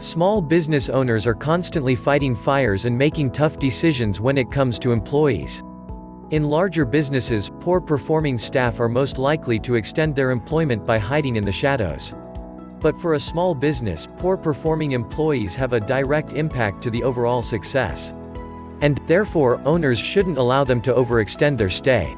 Small business owners are constantly fighting fires and making tough decisions when it comes to employees. In larger businesses, poor-performing staff are most likely to extend their employment by hiding in the shadows. But for a small business, poor-performing employees have a direct impact to the overall success. And, therefore, owners shouldn't allow them to overextend their stay.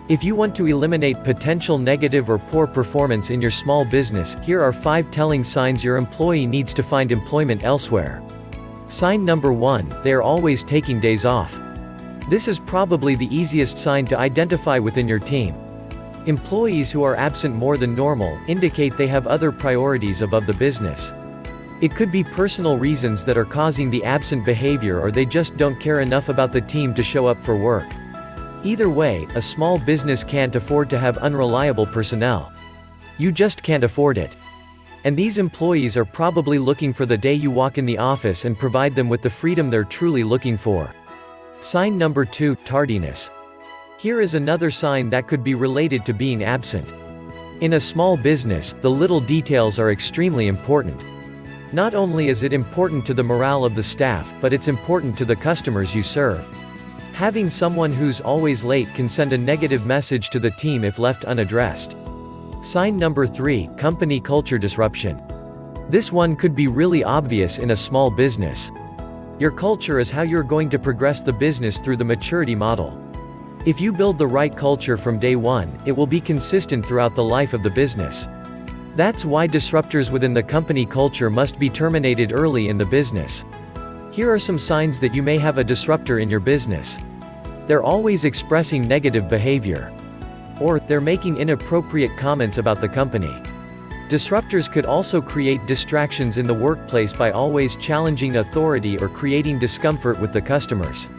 If you want to eliminate potential negative or poor performance in your small business, here are 5 telling signs your employee needs to find employment elsewhere. Sign number 1, they are always taking days off. This is probably the easiest sign to identify within your team. Employees who are absent more than normal indicate they have other priorities above the business. It could be personal reasons that are causing the absent behavior, or they just don't care enough about the team to show up for work. Either way, a small business can't afford to have unreliable personnel. You just can't afford it. And these employees are probably looking for the day you walk in the office and provide them with the freedom they're truly looking for. Sign number 2, tardiness. Here is another sign that could be related to being absent. In a small business, the little details are extremely important. Not only is it important to the morale of the staff, but it's important to the customers you serve. Having someone who's always late can send a negative message to the team if left unaddressed. Sign number 3, company culture disruption. This one could be really obvious in a small business. Your culture is how you're going to progress the business through the maturity model. If you build the right culture from day one, it will be consistent throughout the life of the business. That's why disruptors within the company culture must be terminated early in the business. Here are some signs that you may have a disruptor in your business. They're always expressing negative behavior. Or, they're making inappropriate comments about the company. Disruptors could also create distractions in the workplace by always challenging authority or creating discomfort with the customers.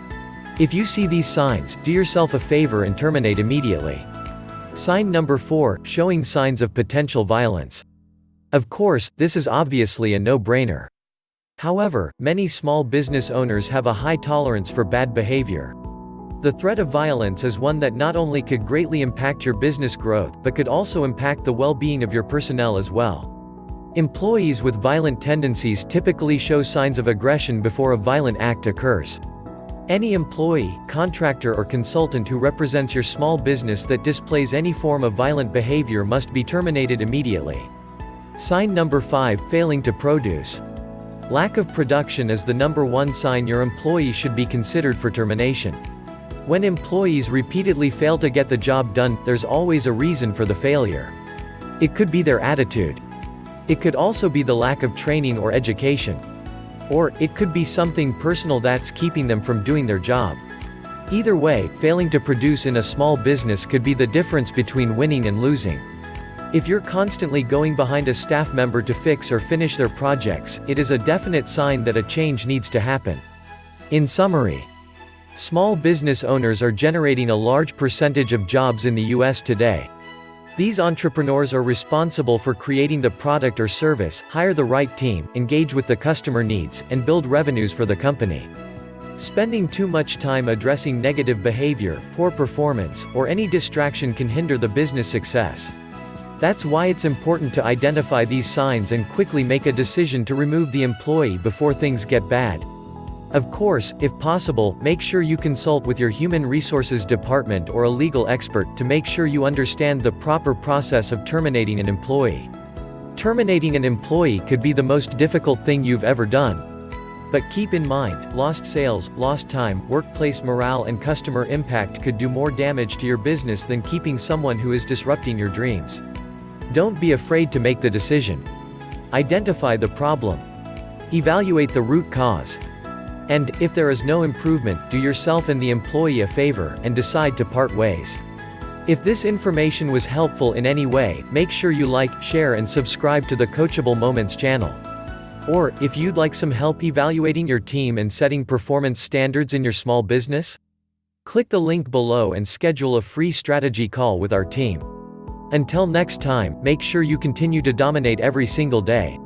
If you see these signs, do yourself a favor and terminate immediately. Sign number 4, showing signs of potential violence. Of course, this is obviously a no-brainer. However, many small business owners have a high tolerance for bad behavior. The threat of violence is one that not only could greatly impact your business growth, but could also impact the well-being of your personnel as well. Employees with violent tendencies typically show signs of aggression before a violent act occurs. Any employee, contractor or consultant who represents your small business that displays any form of violent behavior must be terminated immediately. Sign number 5, failing to produce. Lack of production is the number 1 sign your employee should be considered for termination. When employees repeatedly fail to get the job done, there's always a reason for the failure. It could be their attitude. It could also be the lack of training or education. Or, it could be something personal that's keeping them from doing their job. Either way, failing to produce in a small business could be the difference between winning and losing. If you're constantly going behind a staff member to fix or finish their projects, it is a definite sign that a change needs to happen. In summary, small business owners are generating a large percentage of jobs in the US today. These entrepreneurs are responsible for creating the product or service, hire the right team, engage with the customer needs, and build revenues for the company. Spending too much time addressing negative behavior, poor performance, or any distraction can hinder the business success. That's why it's important to identify these signs and quickly make a decision to remove the employee before things get bad. Of course, if possible, make sure you consult with your human resources department or a legal expert to make sure you understand the proper process of terminating an employee. Terminating an employee could be the most difficult thing you've ever done. But keep in mind, lost sales, lost time, workplace morale and customer impact could do more damage to your business than keeping someone who is disrupting your dreams. Don't be afraid to make the decision. Identify the problem. Evaluate the root cause. And, if there is no improvement, do yourself and the employee a favor, and decide to part ways. If this information was helpful in any way, make sure you like, share and subscribe to the Coachable Moments channel. Or, if you'd like some help evaluating your team and setting performance standards in your small business, click the link below and schedule a free strategy call with our team. Until next time, make sure you continue to dominate every single day.